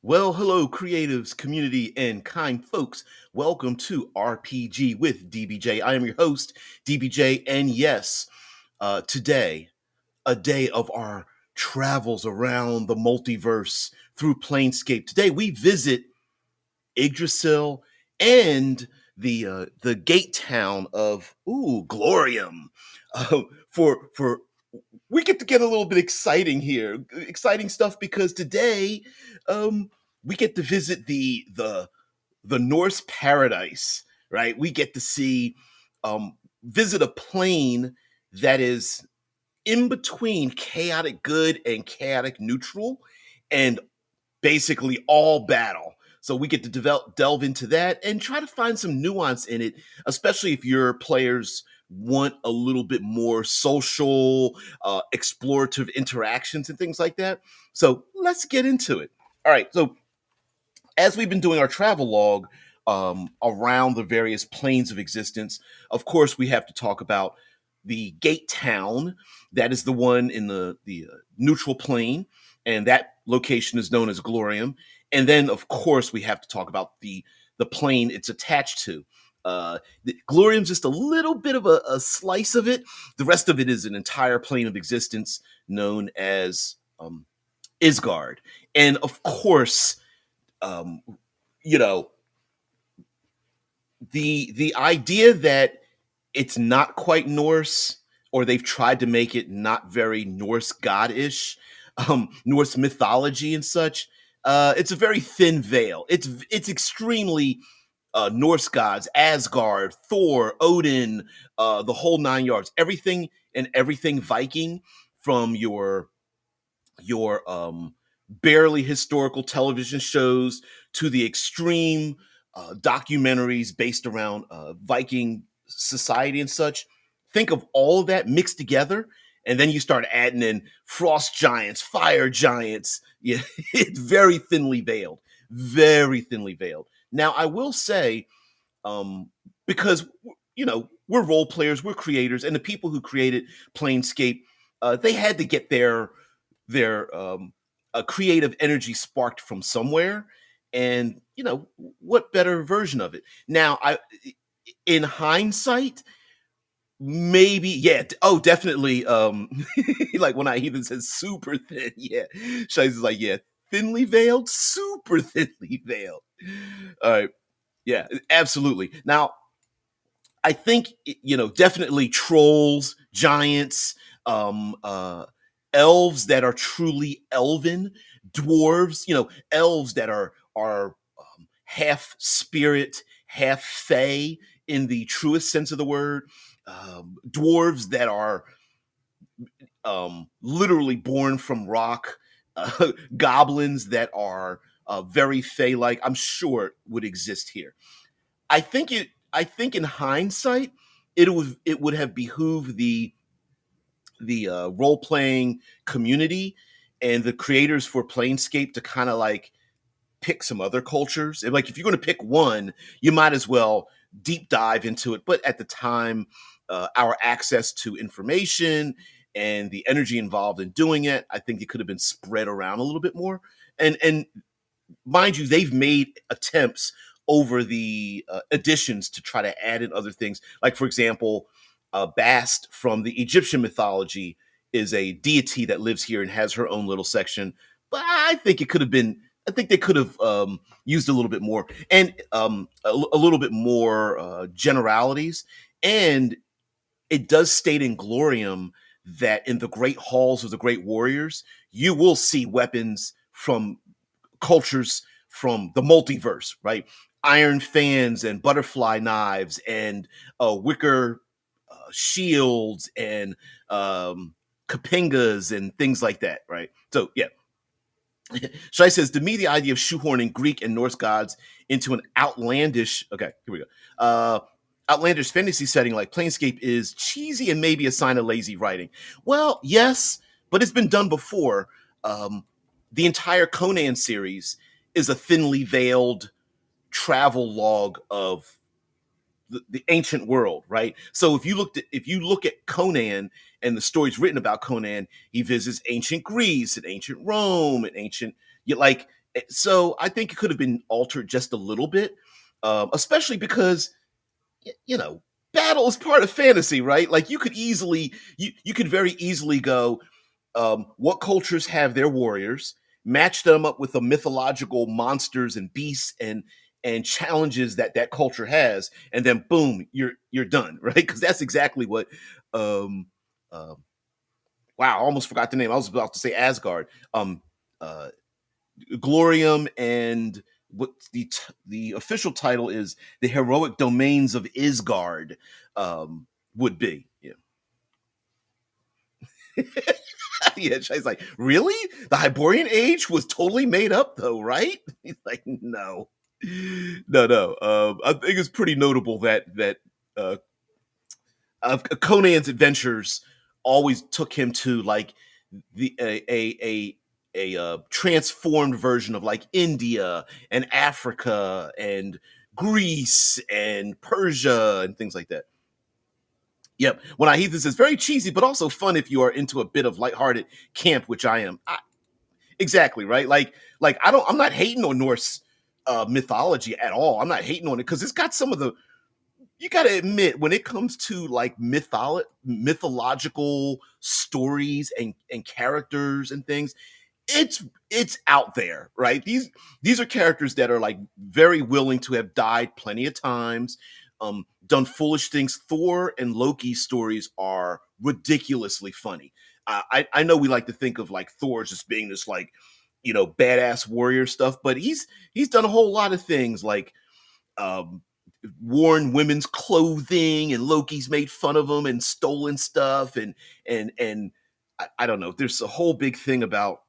Well, hello, creatives, community, and kind folks. Welcome to RPG with DBJ. I am your host, DBJ, and yes, today, a day of our travels around the multiverse through Planescape. Today, we visit Yggdrasil and the gate town of GLORIUM. For we get a little bit exciting here, exciting stuff because today um, we get to visit the Norse paradise, right? We get to see visit a plane that is in between chaotic good and chaotic neutral, and basically all battle. So we get to delve into that and try to find some nuance in it, especially if your players want a little bit more social, explorative interactions and things like that. So let's get into it. All right. So as we've been doing our travel log around the various planes of existence, of course, we have to talk about the gate town. That is the one in the neutral plane, and that location is known as Glorium. And then, of course, we have to talk about the plane it's attached to. The Glorium's just a little bit of a slice of it. The rest of it is an entire plane of existence known as Ysgard. And of course, um, you know, the idea that it's not quite Norse, or they've tried to make it not very Norse god-ish, Norse mythology and such. It's a very thin veil. It's extremely Norse gods, Asgard, Thor, Odin, the whole nine yards. Everything and everything Viking, from your barely historical television shows to the extreme documentaries based around Viking society and such. Think of all of that mixed together, and then you start adding in frost giants, fire giants. Yeah, it's very thinly veiled. Now, I will say, because we're role players, we're creators, and the people who created Planescape, they had to get their a creative energy sparked from somewhere, and what better version of it. Now, I in hindsight, maybe, yeah, oh, definitely, like when I even said super thin, yeah, Shice is like, yeah, thinly veiled, super thinly veiled. All right, yeah, absolutely. Now, I think, definitely trolls, giants, elves that are truly elven, dwarves, elves that are half spirit, half fey in the truest sense of the word, dwarves that are literally born from rock, goblins that are very fey-like. I'm sure would exist here. I think in hindsight, it would have behooved the role playing community and the creators for Planescape to kind of like pick some other cultures. And like, if you're going to pick one, you might as well deep dive into it. But at the time, our access to information and the energy involved in doing it, I think it could have been spread around a little bit more. And mind you, they've made attempts over the additions to try to add in other things. Like, for example, Bast from the Egyptian mythology is a deity that lives here and has her own little section. But I think it could have been. I think they could have used a little bit more, and a little bit more generalities. And it does state in Glorium that in the great halls of the great warriors, you will see weapons from cultures from the multiverse, right? Iron fans and butterfly knives and wicker shields and kapingas and things like that, right? So yeah. Shai says, to me, the idea of shoehorning Greek and Norse gods into an outlandish, okay, here we go. Outlandish fantasy setting like Planescape is cheesy and maybe a sign of lazy writing. Well, yes, but it's been done before. The entire Conan series is a thinly veiled travel log of the ancient world, right? So if you look at Conan and the stories written about Conan, he visits ancient Greece and ancient Rome and ancient, like, So I think it could have been altered just a little bit, especially because you know, battle is part of fantasy, right? Like you could very easily go, what cultures have their warriors, match them up with the mythological monsters and beasts and challenges that that culture has, and then boom, you're done, right? Because that's exactly what. Um, uh, wow, I almost forgot the name. I was about to say Asgard. Uh, Glorium and what the official title is, the heroic domains of Ysgard, would be. Yeah. Yeah, she's like, really? The Hyborian Age was totally made up, though, right? He's like, no, no. I think it's pretty notable that uh, Conan's adventures always took him to like the transformed version of like India and Africa and Greece and Persia and things like that. Yep. When I hear this, it's very cheesy, but also fun if you are into a bit of lighthearted camp, which I am. Exactly, right? I'm not hating on Norse mythology at all. I'm not hating on it because it's got some of the, you got to admit, when it comes to like mythological stories and characters and things, it's out there, right? These are characters that are like very willing to have died plenty of times, done foolish things. Thor and Loki stories are ridiculously funny. I know we like to think of like Thor as just being this like, badass warrior stuff, but he's done a whole lot of things like um worn women's clothing, and Loki's made fun of him and stolen stuff, and I don't know. There's a whole big thing about,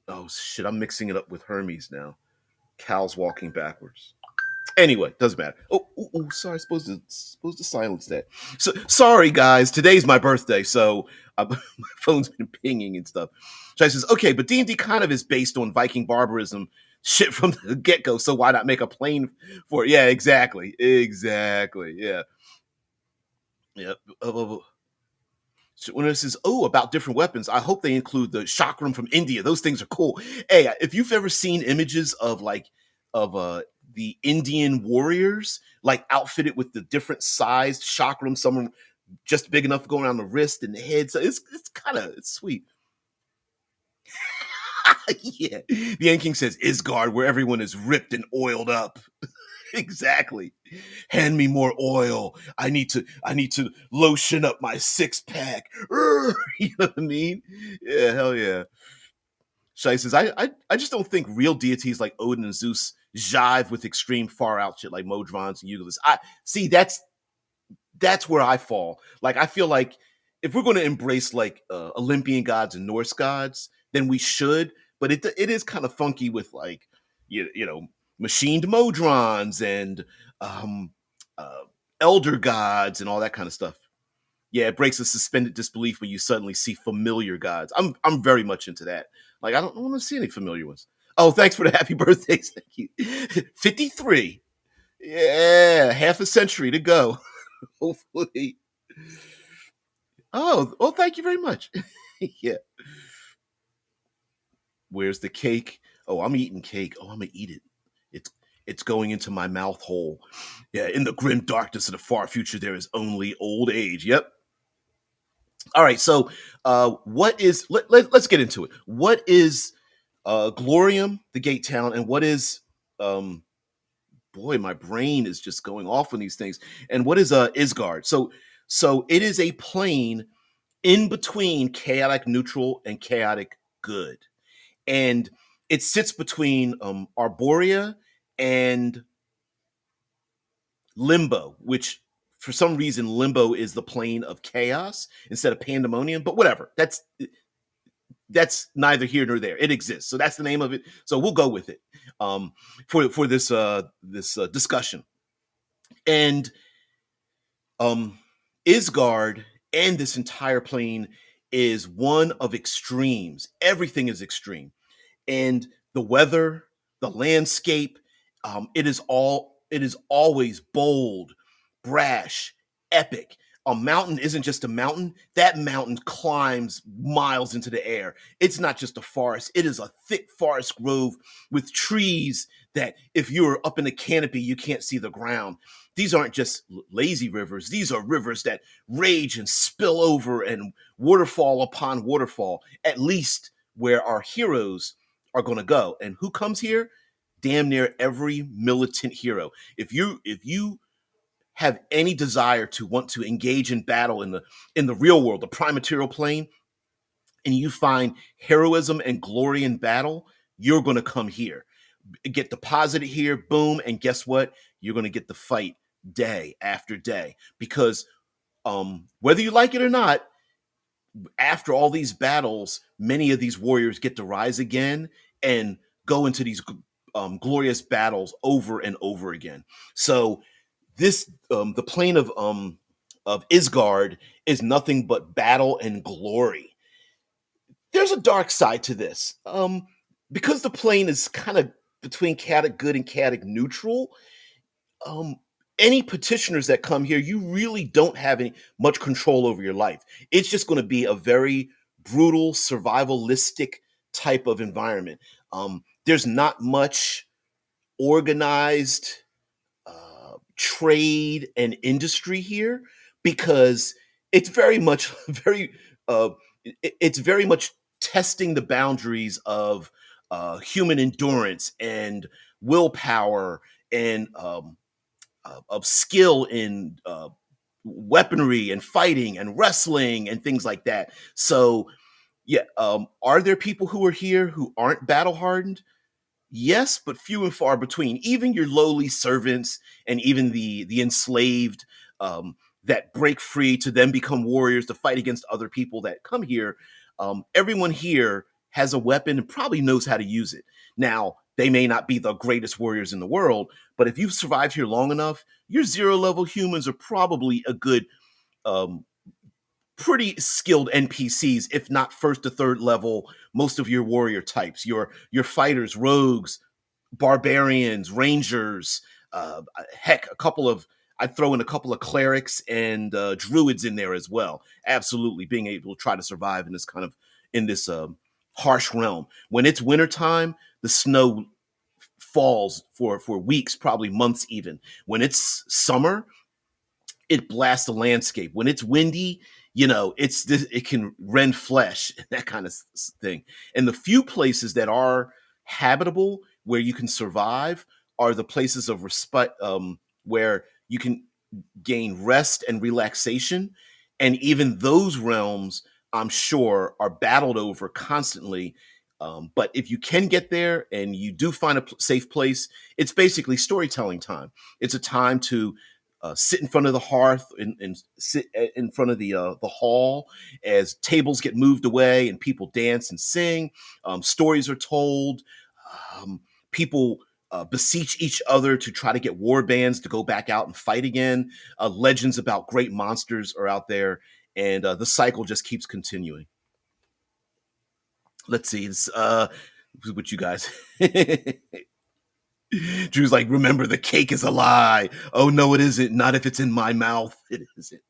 oh shit, I'm mixing it up with Hermes now. Cal's walking backwards. Anyway, doesn't matter. Oh, sorry. Supposed to silence that. So sorry, guys. Today's my birthday, so my phone's been pinging and stuff. So I says, okay, but D&D kind of is based on Viking barbarism shit from the get go. So why not make a plane for it? Yeah, exactly. Yeah. So when it says, oh, about different weapons, I hope they include the chakram from India. Those things are cool. Hey, if you've ever seen images of like of the Indian warriors, like outfitted with the different sized chakram, some are just big enough to go around the wrist and the head. So it's sweet. Yeah. The Ant King says Isgard, where everyone is ripped and oiled up. Exactly. Hand me more oil. I need to lotion up my six pack. You know what I mean? Yeah, hell yeah. Shai says, I just don't think real deities like Odin and Zeus jive with extreme far out shit like Modrons and Euclidus. I see that's where I fall. Like I feel like if we're going to embrace like Olympian gods and Norse gods, then we should. But it is kind of funky with like machined Modrons and um, uh, elder gods and all that kind of stuff. Yeah, it breaks the suspended disbelief when you suddenly see familiar gods. I'm very much into that. Like I don't want to see any familiar ones. Oh, thanks for the happy birthdays. Thank you. 53. Yeah, half a century to go. Hopefully. Oh, thank you very much. Yeah. Where's the cake? Oh, I'm eating cake. Oh, I'm gonna eat it. It's it's going into my mouth hole. Yeah, in the grim darkness of the far future, there is only old age. Yep. All right. So, what is let's get into it. What is Glorium, the gate town, and what is um boy, my brain is just going off on these things. And what is Isgard? So it is a plane in between chaotic neutral and chaotic good. And it sits between Arborea and Limbo, which for some reason Limbo is the plane of chaos instead of pandemonium, but whatever. That's neither here nor there. It exists. So that's the name of it. So we'll go with it for this discussion. And Isgard and this entire plane is one of extremes. Everything is extreme, and the weather, the landscape, it is always bold, brash, epic. A mountain isn't just a mountain. That mountain climbs miles into the air. It's not just a forest. It is a thick forest grove with trees that if you're up in the canopy, you can't see the ground. These aren't just lazy rivers. These are rivers that rage and spill over and waterfall upon waterfall, at least where our heroes are going to go. And who comes here? Damn near every militant hero. If you have any desire to want to engage in battle in the real world, the prime material plane, and you find heroism and glory in battle, you're going to come here, get deposited here, boom, and guess what? You're going to get the fight day after day because whether you like it or not, after all these battles, many of these warriors get to rise again and go into these glorious battles over and over again. So this the plane of Ysgard is nothing but battle and glory. There's a dark side to this. Because the plane is kind of between chaotic good and chaotic neutral, um, any petitioners that come here, you really don't have any much control over your life. It's just going to be a very brutal, survivalistic type of environment. There's not much organized trade and industry here because it's very much uh, it's very much testing the boundaries of human endurance and willpower and of skill in weaponry and fighting and wrestling and things like that. So yeah, are there people who are here who aren't battle hardened? Yes, but few and far between. Even your lowly servants and even the enslaved that break free to then become warriors to fight against other people that come here. Everyone here has a weapon and probably knows how to use it. Now, they may not be the greatest warriors in the world, but if you've survived here long enough, your zero level humans are probably a good um, pretty skilled NPCs, if not first to third level. Most of your warrior types, your fighters, rogues, barbarians, rangers, heck, a couple of I'd throw in a couple of clerics and druids in there as well. Absolutely, being able to try to survive in this kind of in this harsh realm. When it's wintertime, the snow falls for weeks, probably months even. When it's summer, it blasts the landscape. When it's windy, it can rend flesh, that kind of thing. And the few places that are habitable where you can survive are the places of respite, where you can gain rest and relaxation. And even those realms, I'm sure, are battled over constantly. But if you can get there and you do find a safe place, it's basically storytelling time. It's a time to sit in front of the hearth and sit in front of the hall as tables get moved away and people dance and sing. Stories are told. People beseech each other to try to get war bands to go back out and fight again. Legends about great monsters are out there, and the cycle just keeps continuing. Let's see. What you guys. Drew's like, remember, the cake is a lie. Oh, no, it isn't. Not if it's in my mouth. It isn't.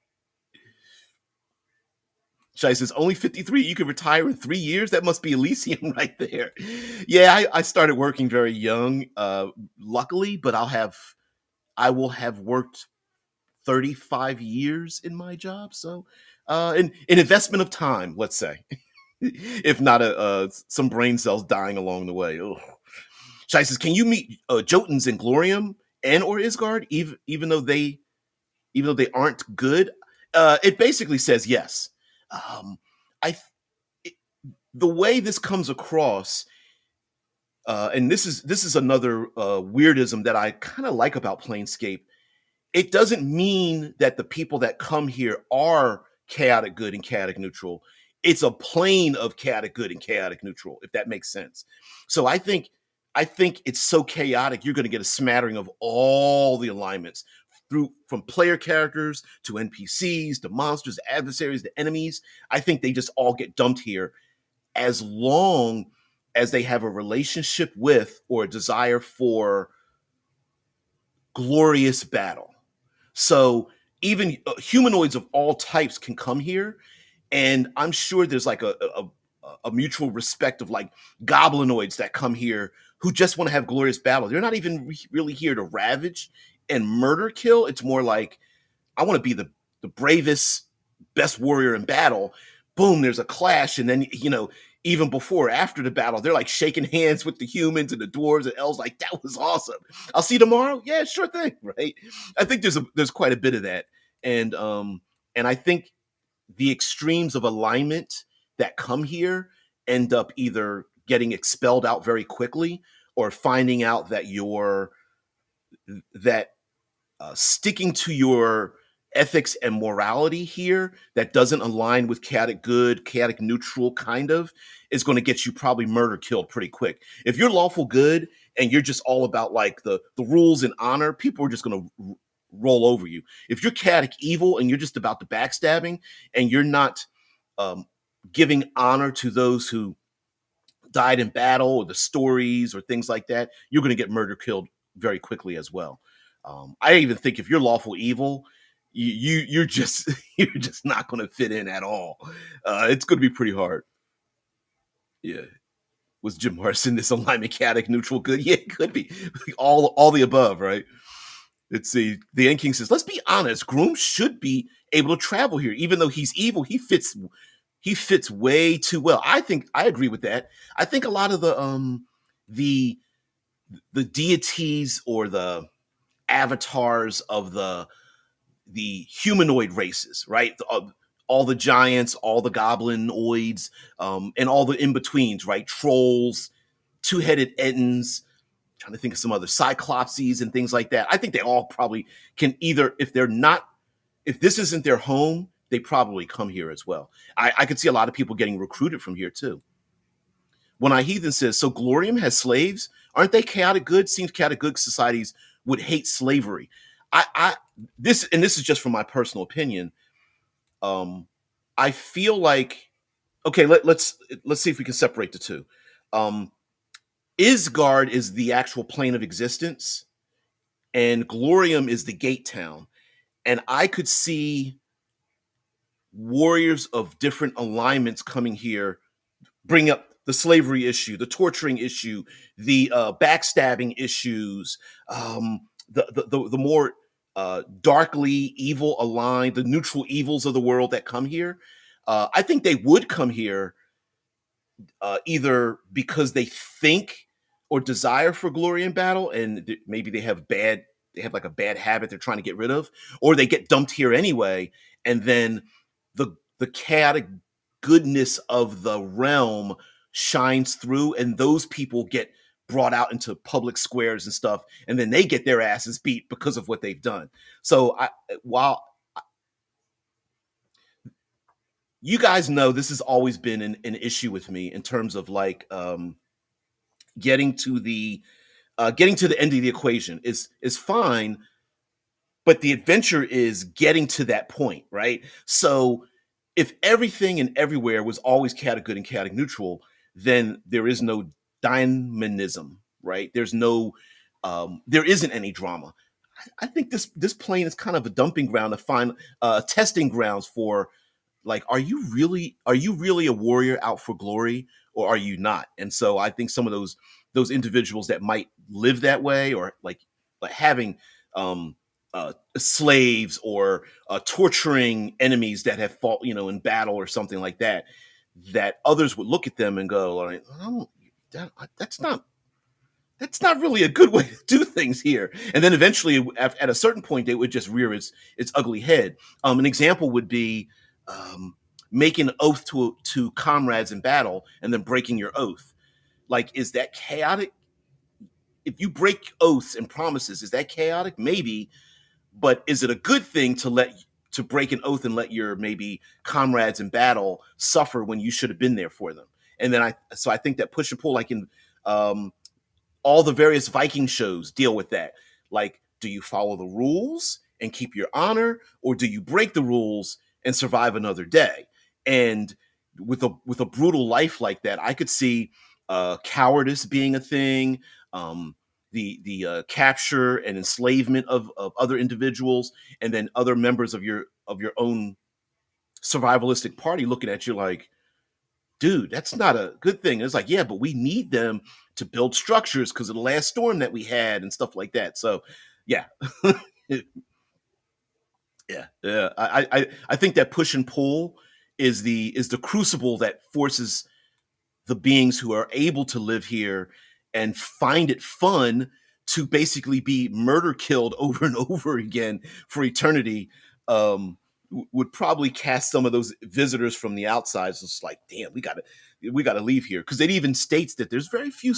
Shai says, only 53. You can retire in 3 years? That must be Elysium right there. Yeah, I started working very young, luckily, but I will have worked 35 years in my job. So, an investment of time, let's say, if not some brain cells dying along the way. Ugh. Shai says, can you meet Jotuns and Glorium and or Ysgard, even though they aren't good? It basically says yes. Um, I it, the way this comes across, and this is another weirdism that I kind of like about Planescape. It doesn't mean that the people that come here are chaotic good and chaotic neutral. It's a plane of chaotic good and chaotic neutral, if that makes sense. So I think it's so chaotic, you're going to get a smattering of all the alignments through from player characters to NPCs to monsters, to adversaries, to enemies. I think they just all get dumped here as long as they have a relationship with or a desire for glorious battle. So even humanoids of all types can come here, and I'm sure there's like a mutual respect of like goblinoids that come here who just want to have glorious battle. They're not even really here to ravage and murder kill. It's more like I want to be the bravest, best warrior in battle. Boom, there's a clash, and then even before, after the battle, they're like shaking hands with the humans and the dwarves and elves. Like that was awesome. I'll see you tomorrow. Yeah, sure thing. Right. I think there's quite a bit of that, and I think the extremes of alignment that come here end up either getting expelled out very quickly or finding out that that sticking to your ethics and morality here that doesn't align with chaotic good, chaotic neutral kind of is going to get you probably murder killed pretty quick. If you're lawful good and you're just all about like the rules and honor, people are just going to roll over you. If you're chaotic evil and you're just about the backstabbing and you're not um, giving honor to those who died in battle or the stories or things like that, you're going to get murder killed very quickly as well. I even think if you're lawful evil, you're just you're just not going to fit in at all. It's going to be pretty hard. Yeah. Was Jim Morrison this alignment chaotic neutral good? Yeah, it could be all the above, right? Let's see. The End King says, let's be honest. Groom should be able to travel here, even though he's evil. He fits way too well. I think I agree with that. I think a lot of the the deities or the avatars of the humanoid races, right? All the giants, all the goblinoids, and all the in betweens, right? Trolls, two-headed Ettins. Trying to think of some other cyclopses and things like that. I think they all probably can either, if this isn't their home, they probably come here as well. I could see a lot of people getting recruited from here too. When I Heathen says, so Glorium has slaves? Aren't they chaotic good? Seems chaotic good societies would hate slavery. I this is just from my personal opinion. Um, I feel like okay, let's see if we can separate the two. Um, Ysgard is the actual plane of existence, and Glorium is the gate town. And I could see warriors of different alignments coming here bring up the slavery issue, the torturing issue, the backstabbing issues, the more darkly evil aligned, the neutral evils of the world that come here. I think they would come here either because they think or desire for glory in battle, and maybe they have like a bad habit they're trying to get rid of, or they get dumped here anyway, and then the chaotic goodness of the realm shines through, and those people get brought out into public squares and stuff, and then they get their asses beat because of what they've done. So while you guys know this has always been an issue with me in terms of like getting to the getting to the end of the equation is fine, but the adventure is getting to that point, right? So if everything and everywhere was always chaotic good and chaotic neutral, then there is no dynamism, right? There isn't any drama. I think this plane is kind of a dumping ground to find testing grounds for like are you really a warrior out for glory or are you not? And so I think some of those individuals that might live that way or like having slaves or torturing enemies that have fought in battle or something like that, that others would look at them and go like, oh, that's not really a good way to do things here. And then eventually, at a certain point, it would just rear its ugly head. An example would be making an oath to comrades in battle and then breaking your oath. Like, is that chaotic? If you break oaths and promises, is that chaotic? Maybe, but is it a good thing to break an oath and let your maybe comrades in battle suffer when you should have been there for them? And then I think that push and pull, like in all the various Viking shows deal with that. Like, do you follow the rules and keep your honor, or do you break the rules and survive another day? And with a brutal life like that, I could see cowardice being a thing, the capture and enslavement of other individuals, and then other members of your own survivalistic party looking at you like, dude, that's not a good thing. And it's like, yeah, but we need them to build structures because of the last storm that we had and stuff like that. So, yeah, yeah. I think that push and pull is the crucible that forces the beings who are able to live here and find it fun to basically be murder killed over and over again for eternity. Would probably cast some of those visitors from the outside. So it's like, damn, we gotta leave here, because it even states that there's very few,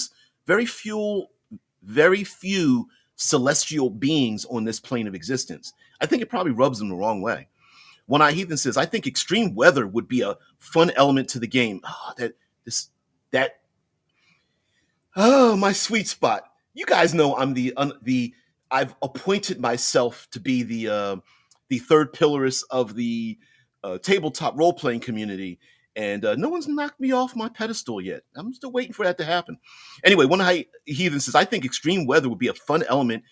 very few celestial beings on this plane of existence. I think it probably rubs them the wrong way. One Eye Heathen says, I think extreme weather would be a fun element to the game. Oh, this that oh, my sweet spot. You guys know I'm the I've appointed myself to be the third pillarist of the tabletop role playing community, and no one's knocked me off my pedestal yet. I'm still waiting for that to happen. Anyway, One Eye Heathen says, I think extreme weather would be a fun element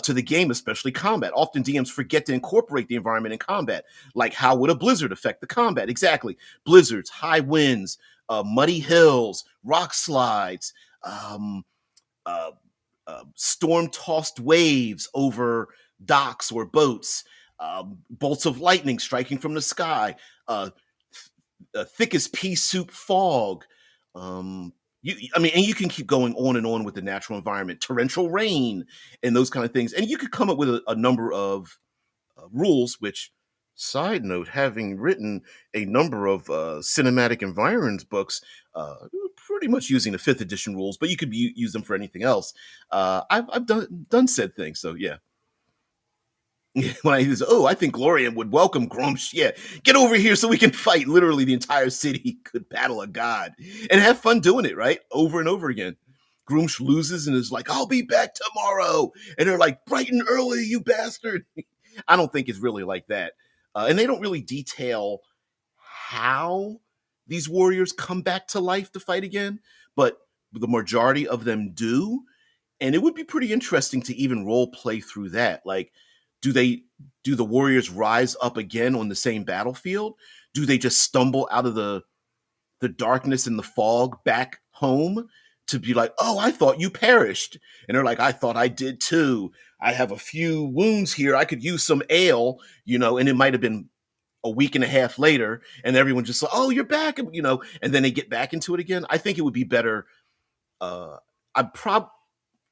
to the game, especially combat. Often DMs forget to incorporate the environment in combat. Like, how would a blizzard affect the combat? Exactly. Blizzards, high winds, muddy hills, rock slides, um, uh, storm-tossed waves over docks or boats, bolts of lightning striking from the sky, thick as pea soup fog. I mean, and you can keep going on and on with the natural environment, torrential rain, and those kind of things. And you could come up with a number of rules, which, side note, having written a number of cinematic environs books, pretty much using the fifth edition rules, but you could use them for anything else. I've done said things, so yeah. When I says, oh, I think GLORIUM would welcome Grumsh. Yeah, get over here so we can fight. Literally, the entire city could battle a god and have fun doing it, right? Over and over again. Grumsh loses and is like, I'll be back tomorrow. And they're like, bright and early, you bastard. I don't think it's really like that. And they don't really detail how these warriors come back to life to fight again, but the majority of them do. And it would be pretty interesting to even role play through that. Like, do the warriors rise up again on the same battlefield? Do they just stumble out of the darkness and the fog back home to be like, oh, I thought you perished? And they're like, I thought I did too. I have a few wounds here. I could use some ale, and it might have been a week and a half later, and everyone just like, oh, you're back, and then they get back into it again. I think it would be better. I prob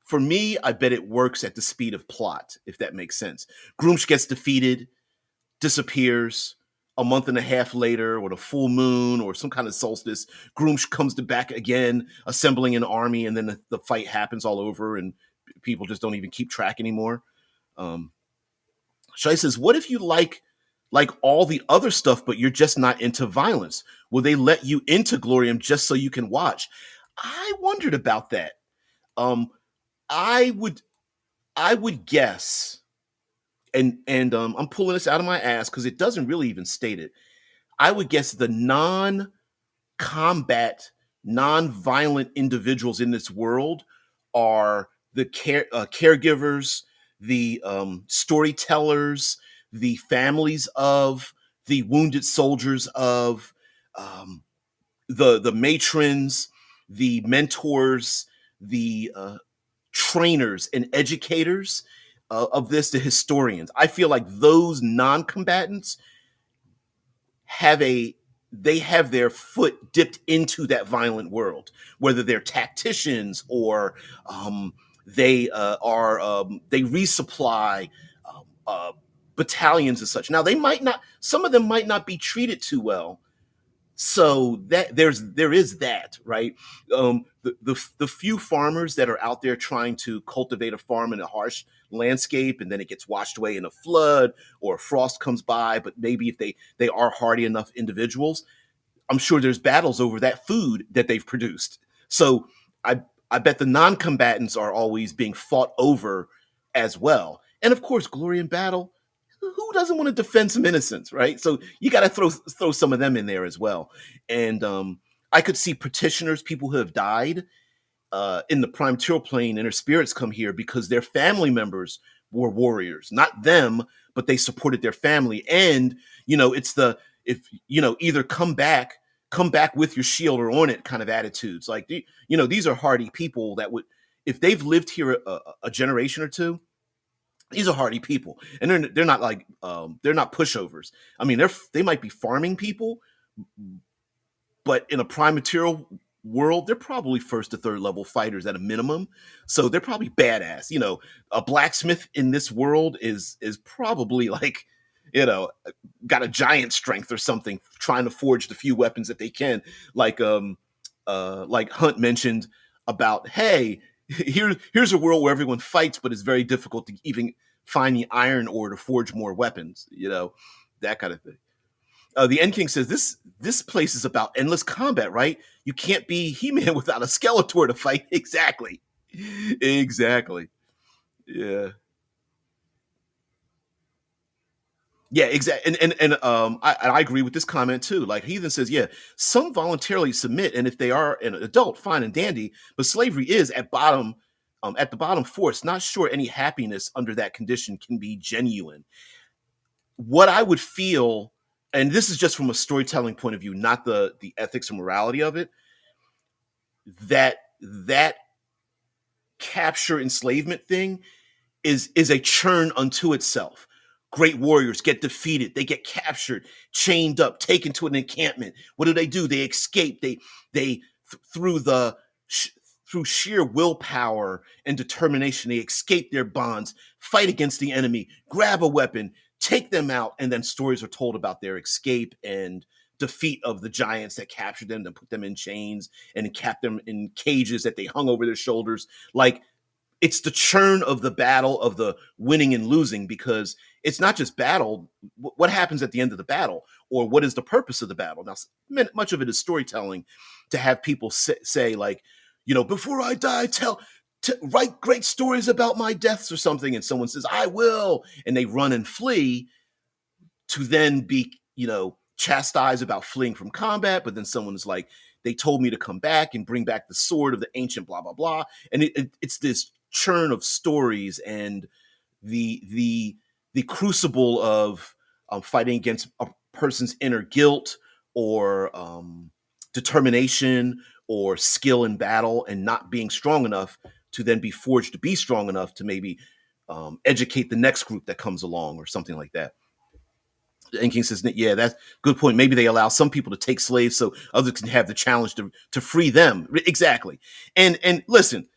For me, I bet it works at the speed of plot, if that makes sense. Grumsh gets defeated, disappears. A month and a half later, or the full moon, or some kind of solstice, Grumsh comes back again, assembling an army, and then the fight happens all over, and people just don't even keep track anymore. Shai says, what if you like all the other stuff, but you're just not into violence? Will they let you into GLORIUM just so you can watch? I wondered about that. I would guess, and I'm pulling this out of my ass because it doesn't really even state it. I would guess the non-combat, non-violent individuals in this world are the caregivers, the storytellers, the families of the wounded soldiers, of the matrons, the mentors, the trainers and educators of this, the historians. I feel like those non-combatants they have their foot dipped into that violent world, whether they're tacticians or they resupply battalions and such. Now, some of them might not be treated too well, so that there is that, right? The few farmers that are out there trying to cultivate a farm in a harsh landscape, and then it gets washed away in a flood or a frost comes by, but maybe if they are hardy enough individuals, I'm sure there's battles over that food that they've produced. So I bet the non-combatants are always being fought over as well. And of course, glory in battle, who doesn't want to defend some innocence, right? So you got to throw some of them in there as well. And I could see petitioners, people who have died, in the prime material plane, and their spirits come here because their family members were warriors, not them, but they supported their family. And it's the, if either come back with your shield or on it kind of attitudes. Like these are hardy people that would, if they've lived here a generation or two, these are hardy people, and they're not like they're not pushovers. I mean, they might be farming people, but in a prime material world, they're probably first to third level fighters at a minimum. So they're probably badass. A blacksmith in this world is probably like, you know, got a giant strength or something, trying to forge the few weapons that they can. Like Hunt mentioned about, hey, here's a world where everyone fights, but it's very difficult to even find the iron ore to forge more weapons. That kind of thing. The End King says this place is about endless combat, right? You can't be He-Man without a Skeletor to fight. Exactly. Yeah. Yeah, exactly. I agree with this comment too. Like Heathen says, yeah, some voluntarily submit, and if they are an adult, fine and dandy. But slavery is at the bottom force. Not sure any happiness under that condition can be genuine. What I would feel, and this is just from a storytelling point of view, not the ethics and morality of it, that capture enslavement thing is a churn unto itself. Great warriors get defeated, they get captured, chained up, taken to an encampment. What do? They escape. They through the through sheer willpower and determination, they escape their bonds, fight against the enemy, grab a weapon, take them out, and then stories are told about their escape and defeat of the giants that captured them, that put them in chains and kept them in cages that they hung over their shoulders. Like, it's the churn of the battle, of the winning and losing, because it's not just battle. What happens at the end of the battle, or what is the purpose of the battle? Now, much of it is storytelling, to have people say like, before I die, write great stories about my deaths or something. And someone says, I will. And they run and flee, to then be, chastised about fleeing from combat. But then someone's like, they told me to come back and bring back the sword of the ancient blah, blah, blah. And it's this churn of stories, and the crucible of fighting against a person's inner guilt, or determination, or skill in battle, and not being strong enough to then be forged to be strong enough to maybe educate the next group that comes along, or something like that. And King says, yeah, that's a good point. Maybe they allow some people to take slaves so others can have the challenge to free them. Exactly. And listen,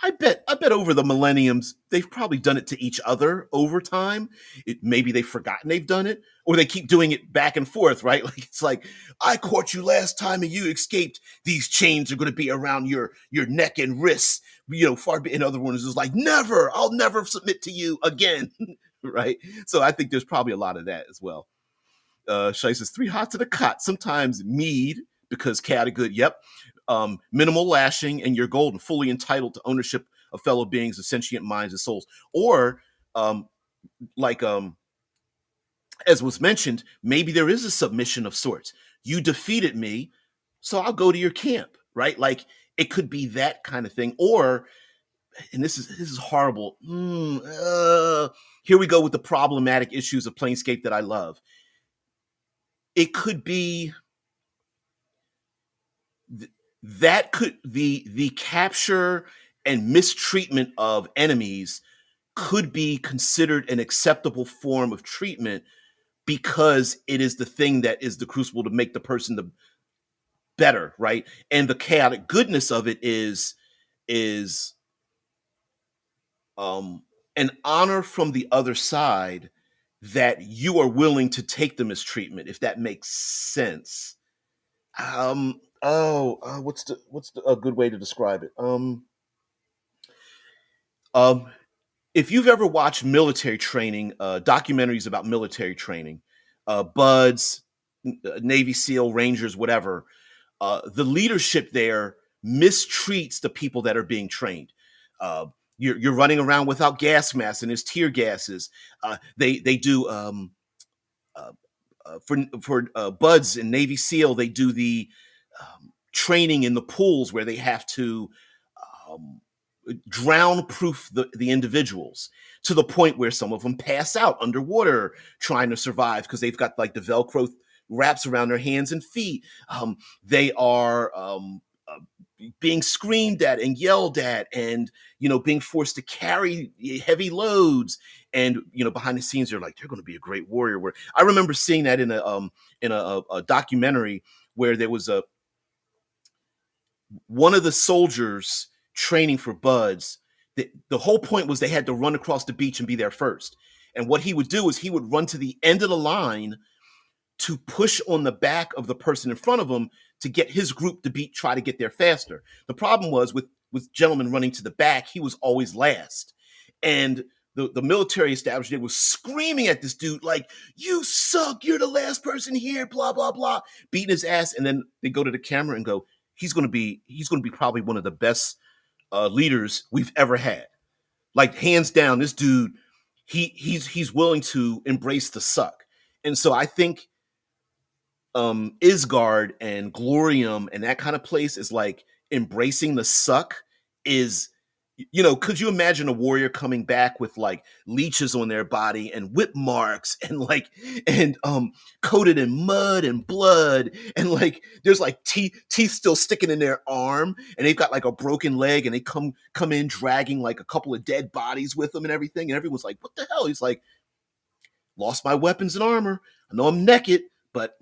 I bet over the millenniums, they've probably done it to each other over time. Maybe they've forgotten they've done it, or they keep doing it back and forth, right? Like, it's like, I caught you last time and you escaped. These chains are going to be around your neck and wrists. Far in other words, is like, never, I'll never submit to you again, right? So I think there's probably a lot of that as well. Shai says, 3 hot to the cot. Sometimes mead, because chaotic good. Yep. Minimal lashing, and you're golden, fully entitled to ownership of fellow beings, of sentient minds and souls. Or, like as was mentioned, maybe there is a submission of sorts. You defeated me, so I'll go to your camp, right? Like, it could be that kind of thing. Or, and this is horrible. Here we go with the problematic issues of Planescape that I love. It could be that could the capture and mistreatment of enemies could be considered an acceptable form of treatment, because it is the thing that is the crucible to make the person the better, right? And the chaotic goodness of it is an honor from the other side, that you are willing to take the mistreatment, if that makes sense. What's a good way to describe it? Um, if you've ever watched military training, documentaries about military training, Buds, Navy SEAL, Rangers, whatever, the leadership there mistreats the people that are being trained. You're running around without gas masks, and there's tear gases. They do for Buds and Navy SEAL, they do the training in the pools where they have to um, drown proof the individuals to the point where some of them pass out underwater trying to survive because they've got like the Velcro wraps around their hands and feet. They are being screamed at and yelled at, and being forced to carry heavy loads. And behind the scenes, they're going to be a great warrior. Where I remember seeing that in a documentary where there was one of the soldiers training for buds. The whole point was they had to run across the beach and be there first. And what he would do is he would run to the end of the line to push on the back of the person in front of him to get his group to try to get there faster. The problem was with gentlemen running to the back, he was always last. And the military establishment was screaming at this dude like, "You suck, you're the last person here, blah, blah, blah," beating his ass. And then they go to the camera and go, he's going to be probably one of the best leaders we've ever had. Like, hands down, this dude, he's willing to embrace the suck. And so I think Ysgard and GLORIUM and that kind of place is like embracing the suck. Could you imagine a warrior coming back with like leeches on their body and whip marks and coated in mud and blood, and like there's like teeth still sticking in their arm, and they've got like a broken leg, and they come in dragging like a couple of dead bodies with them and everything, and everyone's like, "What the hell?" He's like, "Lost my weapons and armor. I know I'm naked, but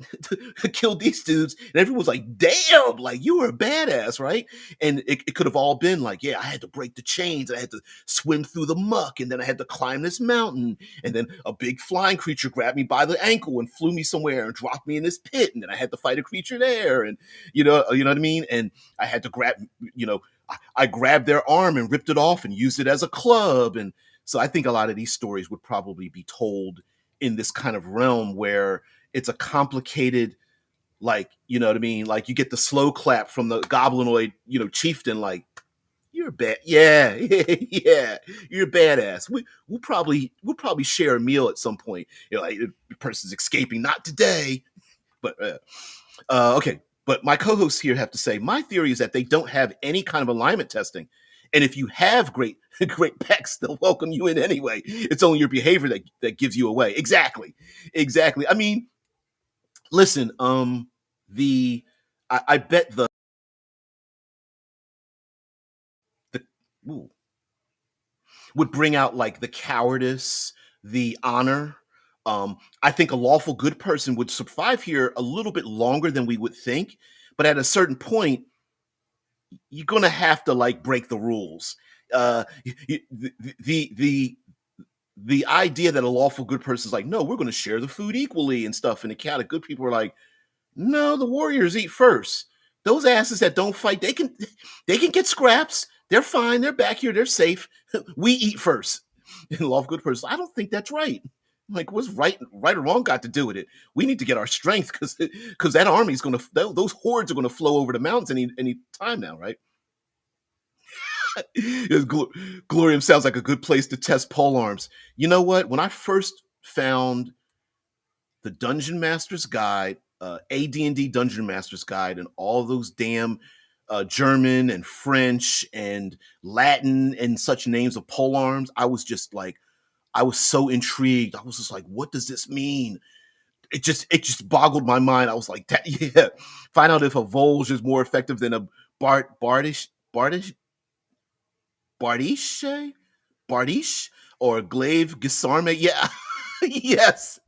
killed these dudes." And everyone's like, "Damn, like you were a badass," right? And it could have all been like, "Yeah, I had to break the chains, I had to swim through the muck, and then I had to climb this mountain, and then a big flying creature grabbed me by the ankle and flew me somewhere and dropped me in this pit, and then I had to fight a creature there, and you know what I mean? And I had to grab, I grabbed their arm and ripped it off and used it as a club." And so I think a lot of these stories would probably be told in this kind of realm where it's a complicated, like, you know what I mean? Like, you get the slow clap from the goblinoid, chieftain, like, "You're bad. Yeah, yeah, you're a badass. We'll probably share a meal at some point." Like, the person's escaping, "Not today." But okay. But my co-hosts here have to say, my theory is that they don't have any kind of alignment testing. And if you have great packs, they'll welcome you in anyway. It's only your behavior that gives you away. Exactly. I mean, listen, I bet the ooh, would bring out like the cowardice, the honor. I think a lawful good person would survive here a little bit longer than we would think, but at a certain point, you're gonna have to like break the rules. The idea that a lawful good person is like, "No, we're going to share the food equally and stuff," and the cat of good people are like, "No, the warriors eat first. Those asses that don't fight, they can get scraps. They're fine. They're back here. They're safe. We eat first." And lawful good person, I don't think that's right. Like, what's right or wrong got to do with it? We need to get our strength because that army's going to those hordes are going to flow over the mountains any time now, right? GLORIUM sounds like a good place to test pole arms. You know what? When I first found the Dungeon Master's Guide, AD&D Dungeon Master's Guide, and all those damn German and French and Latin and such names of pole arms, I was just like, I was so intrigued. I was just like, what does this mean? It just boggled my mind. I was like, that, yeah. Find out if a Volge is more effective than a Bardiche, Bardiche, or Glaive Gisarme. Yeah, yes.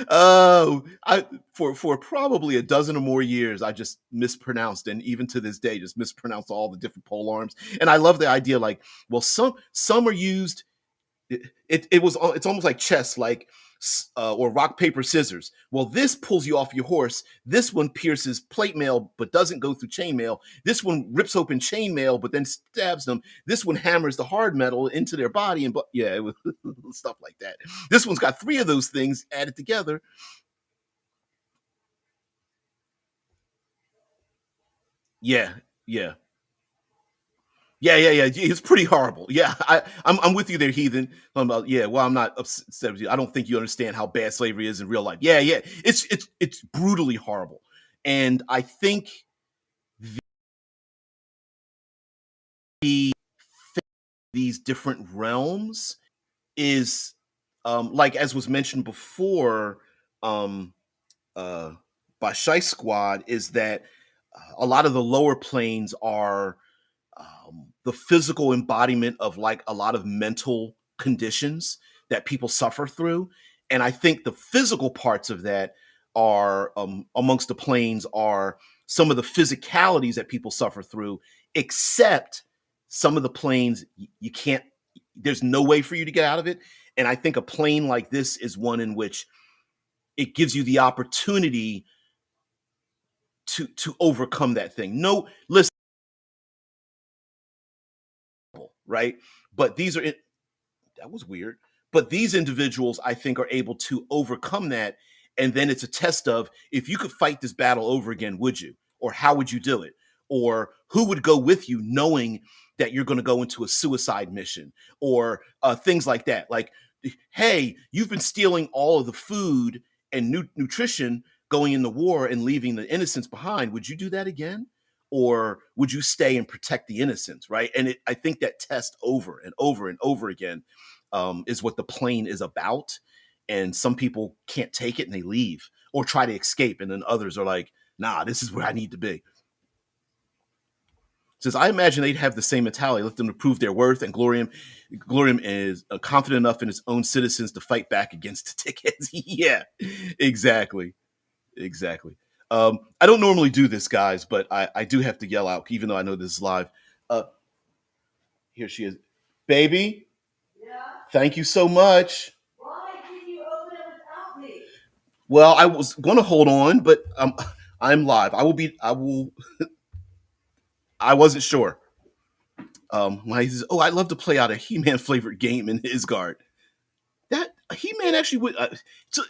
Oh, I for probably a dozen or more years, I just mispronounced, and even to this day, just mispronounce all the different pole arms. And I love the idea, like, well, some are used. It's almost like chess, like or rock paper scissors. Well, this pulls you off your horse. This one pierces plate mail but doesn't go through chain mail. This one rips open chain mail but then stabs them. This one hammers the hard metal into their body, and yeah, it was stuff like that. This one's got three of those things added together. Yeah, yeah. Yeah. It's pretty horrible. Yeah, I'm with you there, heathen. Yeah. Well, I'm not upset with you. I don't think you understand how bad slavery is in real life. Yeah. It's brutally horrible, and I think these different realms is like as was mentioned before um, uh, by Shy Squad, is that a lot of the lower planes are the physical embodiment of like a lot of mental conditions that people suffer through. And I think the physical parts of that are amongst the planes are some of the physicalities that people suffer through, except some of the planes you can't, there's no way for you to get out of it. And I think a plane like this is one in which it gives you the opportunity to overcome that thing. No, listen, right? But these are that was weird. But these individuals, I think, are able to overcome that. And then it's a test of if you could fight this battle over again, would you? Or how would you do it? Or who would go with you knowing that you're going to go into a suicide mission or things like that? Like, hey, you've been stealing all of the food and nutrition going in the war and leaving the innocents behind. Would you do that again? Or would you stay and protect the innocents, right? And I think that test over and over and over again is what the plane is about. And some people can't take it and they leave or try to escape. And then others are like, nah, this is where I need to be. Says, I imagine they'd have the same mentality, let them to prove their worth. And Glorium is confident enough in its own citizens to fight back against the tickets. Yeah, exactly. Exactly. I don't normally do this, guys, but I do have to yell out, even though I know this is live. Uh, Here she is. Baby, thank you so much. Why did you open it without me? Well, I was going to hold on, but I'm live. I wasn't sure. When he says, "Oh, I'd love to play out a He-Man flavored game in Ysgard." That He-Man actually would.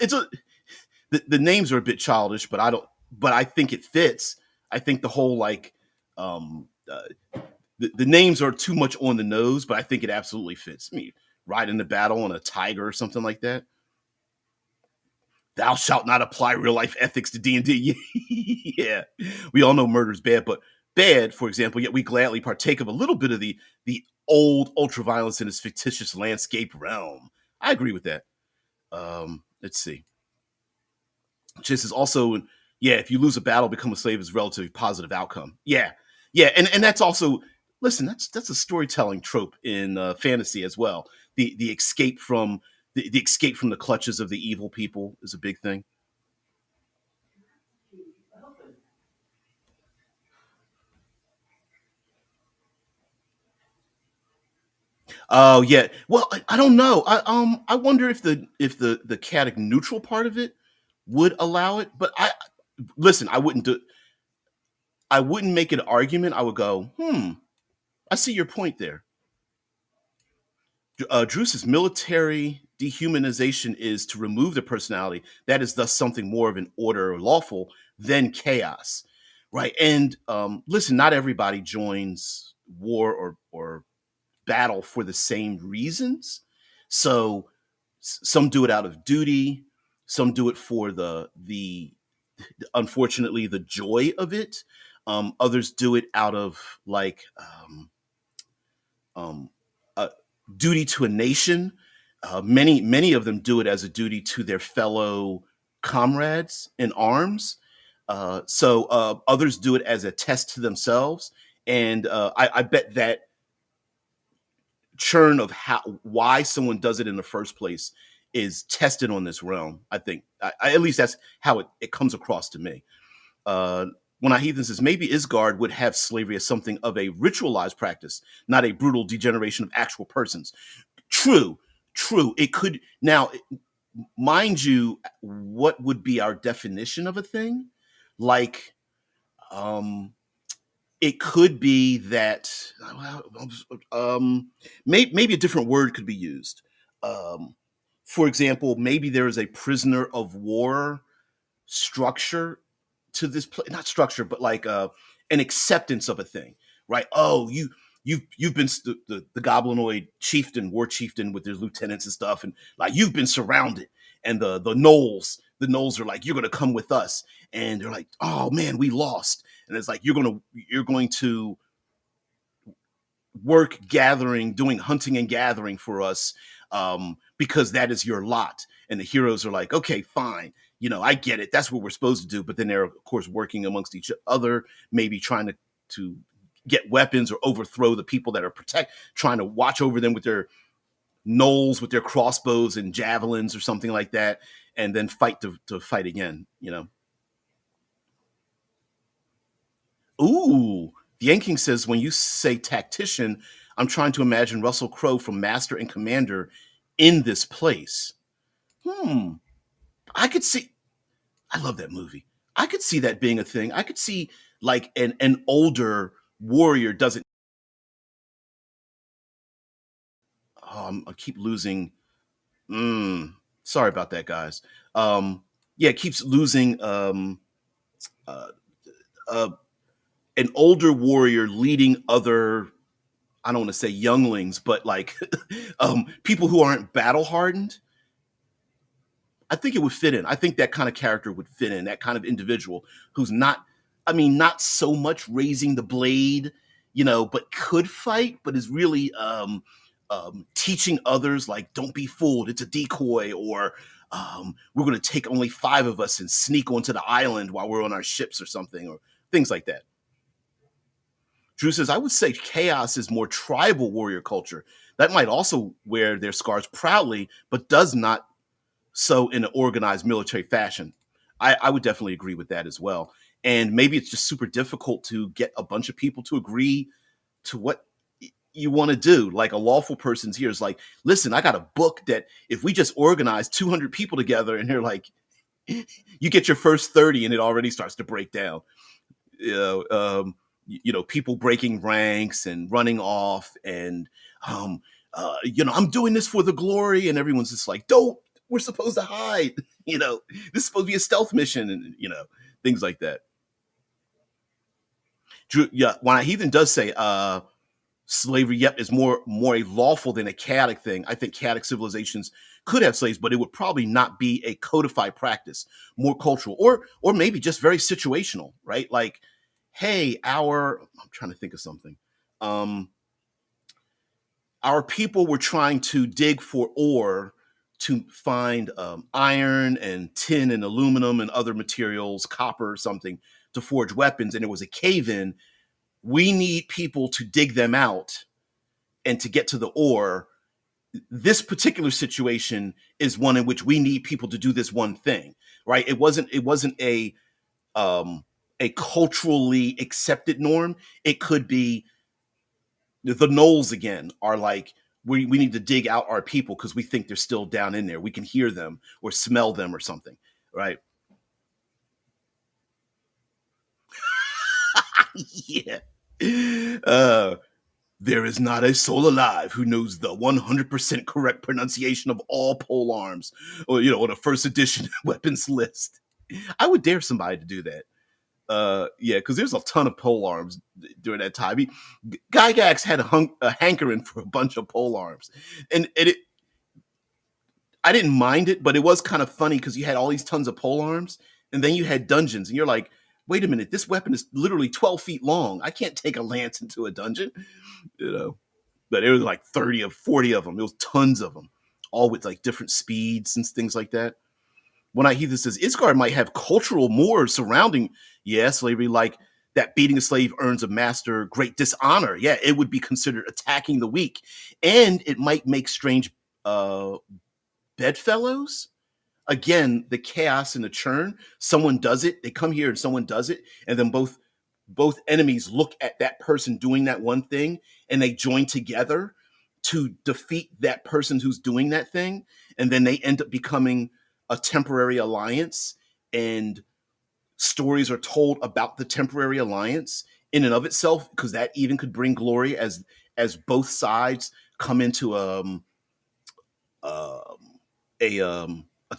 It's a the names are a bit childish, but I don't. But I think it fits. I think the whole like the names are too much on the nose, but I think it absolutely fits. I mean, ride into battle on a tiger or something like that. Thou shalt not apply real life ethics to D&D. Yeah, we all know murder's bad, but bad, for example, yet we gladly partake of a little bit of the old ultraviolence in its fictitious landscape realm. I agree with that. Let's see. Chase is also, yeah, if you lose a battle, become a slave is a relatively positive outcome. Yeah, yeah, and that's also, listen, that's a storytelling trope in fantasy as well. The escape from the escape from the clutches of the evil people is a big thing. Oh yeah. Well, I don't know. I wonder if the chaotic neutral part of it would allow it. But I listen. I wouldn't make an argument. I would go, I see your point there. Druce's military dehumanization is to remove the personality. That is thus something more of an order or lawful than chaos, right? And listen, not everybody joins war or battle for the same reasons. So some do it out of duty, some do it for the unfortunately the joy of it. Others do it out of like um, a duty to a nation. Many of them do it as a duty to their fellow comrades in arms. So others do it as a test to themselves, and I bet that churn of how why someone does it in the first place is tested on this realm. I think, at least that's how it comes across to me. Uh, when I Heathen says maybe Isgard would have slavery as something of a ritualized practice, not a brutal degeneration of actual persons. True, true. It could now, mind you, what would be our definition of a thing? Like, um, it could be that maybe a different word could be used. Um, for example, maybe there is a prisoner of war structure to this not structure, but like an acceptance of a thing, right? Oh, you've been the goblinoid chieftain, war chieftain with his lieutenants and stuff, and like you've been surrounded, and the gnolls are like, you're gonna come with us, and they're like, oh man, we lost, and it's like you're going to work gathering, doing hunting and gathering for us, because that is your lot. And the heroes are like, okay, fine, I get it. That's what we're supposed to do. But then they're of course working amongst each other, maybe trying to get weapons or overthrow the people that are trying to watch over them with their gnolls, with their crossbows and javelins or something like that, and then fight to fight again. Ooh, the Yanking says, when you say tactician, I'm trying to imagine Russell Crowe from Master and Commander in this place. Hmm. I could see. I love that movie. I could see that being a thing. I could see like an older warrior doesn't. I keep losing. Sorry about that, guys. Yeah, it keeps losing. Uh, uh, an older warrior leading other. I don't want to say younglings, but like people who aren't battle hardened. I think it would fit in. I think that kind of character would fit in, that kind of individual who's not, I mean, not so much raising the blade, but could fight, but is really teaching others, like, don't be fooled, it's a decoy, or we're going to take only 5 of us and sneak onto the island while we're on our ships or something, or things like that. Drew says, I would say chaos is more tribal warrior culture. That might also wear their scars proudly, but does not so in an organized military fashion. I would definitely agree with that as well. And maybe it's just super difficult to get a bunch of people to agree to what you want to do. Like a lawful person's here is like, listen, I got a book that if we just organize 200 people together, and they're like, you get your first 30 and it already starts to break down. People breaking ranks and running off, and I'm doing this for the glory, and everyone's just like, don't, we're supposed to hide. This is supposed to be a stealth mission, and things like that. Drew, yeah, when Heathen does say slavery, yep, is more a lawful than a chaotic thing. I think chaotic civilizations could have slaves, but it would probably not be a codified practice, more cultural, or maybe just very situational, right? Like, hey, I'm trying to think of something. Our people were trying to dig for ore to find iron and tin and aluminum and other materials, copper or something, to forge weapons, and it was a cave-in. We need people to dig them out and to get to the ore. This particular situation is one in which we need people to do this one thing, right? It wasn't a culturally accepted norm. It could be the gnolls again are like, we need to dig out our people because we think they're still down in there. We can hear them or smell them or something, right? Yeah. Uh, there is not a soul alive who knows the 100% correct pronunciation of all pole arms, or or the first edition weapons list. I would dare somebody to do that. Yeah, because there's a ton of pole arms during that time. Gygax had a hankering for a bunch of pole arms, and I didn't mind it, but it was kind of funny because you had all these tons of pole arms, and then you had dungeons, and you're like, wait a minute, this weapon is literally 12 feet long. I can't take a lance into a dungeon, you know. But there was like 30 or 40 of them. There was tons of them, all with like different speeds and things like that. When I hear this says Ysgard might have cultural mores surrounding, slavery, like that beating a slave earns a master great dishonor. Yeah, it would be considered attacking the weak, and it might make strange bedfellows. Again, the chaos and the churn. Someone does it. They come here and someone does it, and then both enemies look at that person doing that one thing, and they join together to defeat that person who's doing that thing, and then they end up becoming a temporary alliance, and stories are told about the temporary alliance in and of itself, because that even could bring glory as both sides come into um, a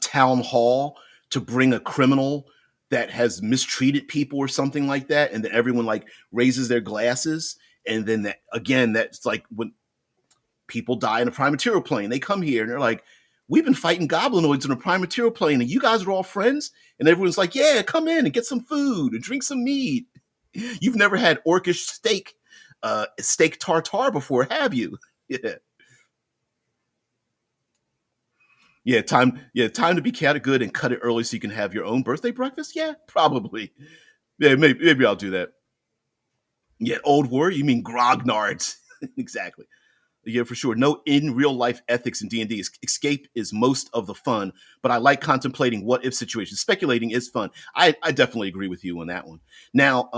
town hall to bring a criminal that has mistreated people or something like that, and then everyone like raises their glasses, and then that again, that's like when people die in a prime material plane, they come here and they're like, we've been fighting goblinoids in a prime material plane, and you guys are all friends, and everyone's like, yeah, come in and get some food and drink some mead. You've never had orcish steak steak tartare before, have you? Yeah. Time to be cat good and cut it early so you can have your own birthday breakfast. Yeah, probably. Yeah, maybe I'll do that. Yeah, old word. You mean grognards? Exactly. Yeah, for sure. No in real life ethics in D&D. Escape is most of the fun, but I like contemplating what if situations. Speculating is fun. I definitely agree with you on that one. Now,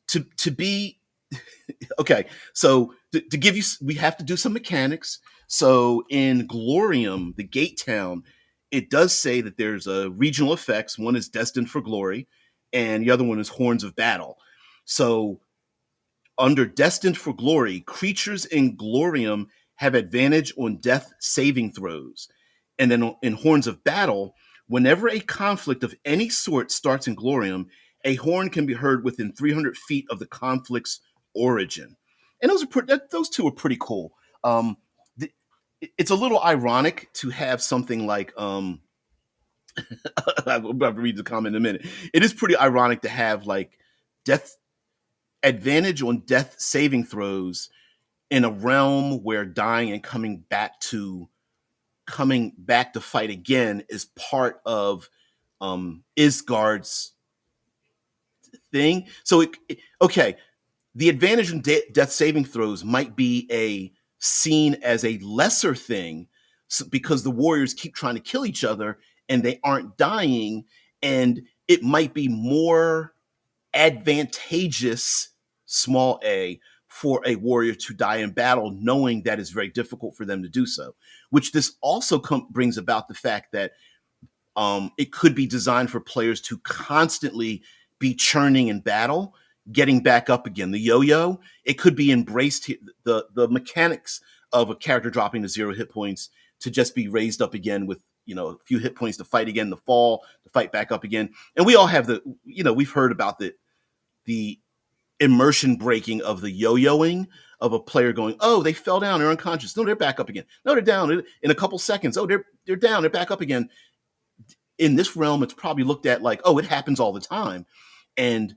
to be okay, so to give you, we have to do some mechanics. So in Glorium, the gate town, it does say that there's a regional effects. One is destined for glory, and the other one is horns of battle. So under Destined for Glory, creatures in Glorium have advantage on death saving throws. And then in Horns of Battle, whenever a conflict of any sort starts in Glorium, a horn can be heard within 300 feet of the conflict's origin. And those two are pretty cool. The, it's a little ironic to have something like I'm about to read the comment in a minute. It is pretty ironic to have like death advantage on death saving throws in a realm where dying and coming back to fight again is part of Ysgard's thing. So okay, the advantage in death saving throws might be seen as a lesser thing, because the warriors keep trying to kill each other and they aren't dying, and it might be more advantageous, small a, for a warrior to die in battle, knowing that it's very difficult for them to do so. Which this also brings about the fact that it could be designed for players to constantly be churning in battle, getting back up again. The yo-yo, it could be embraced. The mechanics of a character dropping to 0 hit points to just be raised up again with a few hit points to fight again, the fall to fight back up again. And we all have we've heard about the immersion breaking of the yo-yoing of a player going, oh, they fell down, they're unconscious. No, they're back up again. No, they're down in a couple seconds. Oh, they're down, they're back up again. In this realm, it's probably looked at like, oh, it happens all the time. And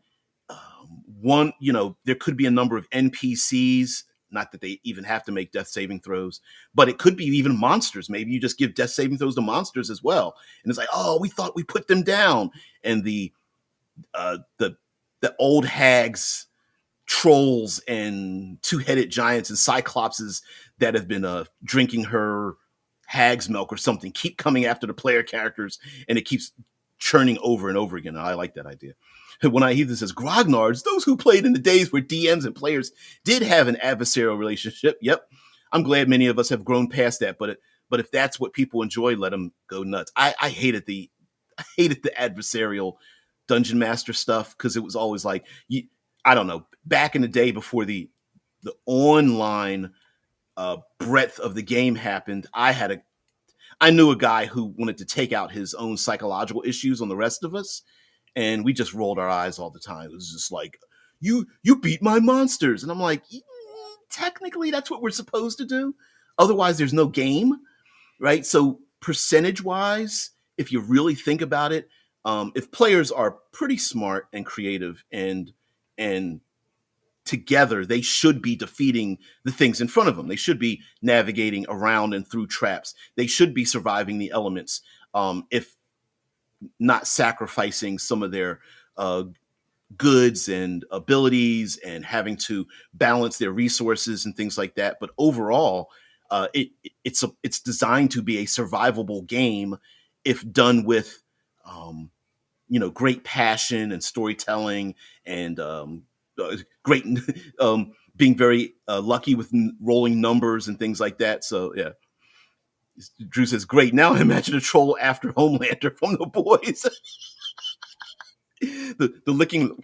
there could be a number of NPCs, not that they even have to make death saving throws, but it could be even monsters. Maybe you just give death saving throws to monsters as well. And it's like, oh, we thought we put them down. And the old hags, trolls, and two-headed giants and cyclopses that have been drinking her hag's milk or something keep coming after the player characters, and it keeps churning over and over again. I like that idea. When I hear this as grognards, those who played in the days where DMs and players did have an adversarial relationship. Yep, I'm glad many of us have grown past that. But if that's what people enjoy, let them go nuts. I hated the adversarial dungeon master stuff, because it was always like, I don't know, back in the day before the online breadth of the game happened, I knew a guy who wanted to take out his own psychological issues on the rest of us, and we just rolled our eyes all the time. It was just like, you beat my monsters, and I'm like, technically that's what we're supposed to do. Otherwise, there's no game, right? So percentage wise, if you really think about it, if players are pretty smart and creative and together, they should be defeating the things in front of them. They should be navigating around and through traps. They should be surviving the elements, if not sacrificing some of their goods and abilities and having to balance their resources and things like that. But overall, it's designed to be a survivable game if done with great passion and storytelling, and great being very lucky with rolling numbers and things like that. So yeah, Drew says, great, now I imagine a troll after Homelander from The Boys. the licking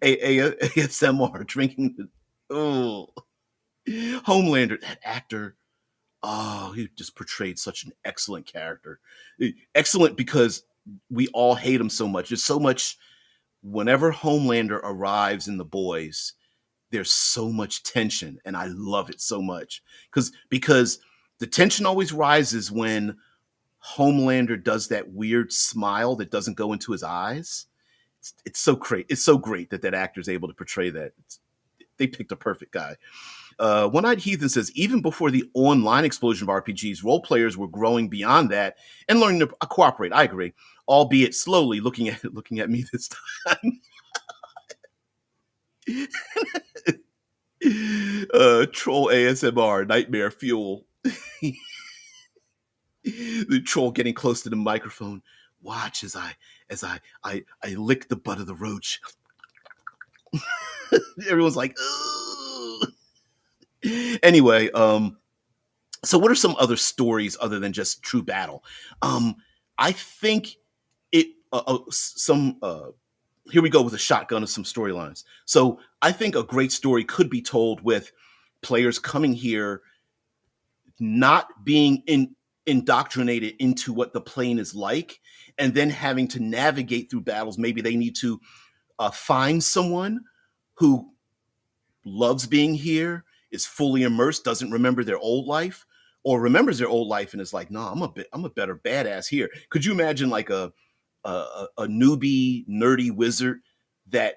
ASMR drinking. Oh, Homelander, that actor. Oh, he just portrayed such an excellent character. Excellent because we all hate him so much. There's so much. Whenever Homelander arrives in The Boys, there's so much tension, and I love it so much because the tension always rises when Homelander does that weird smile that doesn't go into his eyes, It's so great. It's so great that that actor is able to portray that. They picked a perfect guy. One-Eyed Heathen says, even before the online explosion of RPGs, role players were growing beyond that and learning to cooperate. I agree, albeit slowly. Looking at me this time. Troll ASMR, nightmare fuel. The troll getting close to the microphone. Watch as I lick the butt of the roach. Everyone's like, ugh. Anyway, so what are some other stories other than just true battle? I think it some here we go with a shotgun of some storylines. So I think a great story could be told with players coming here not being indoctrinated into what the plane is like, and then having to navigate through battles. Maybe they need to find someone who loves being here, is fully immersed, doesn't remember their old life, or remembers their old life and is like, no, I'm a better badass here. Could you imagine like a newbie nerdy wizard that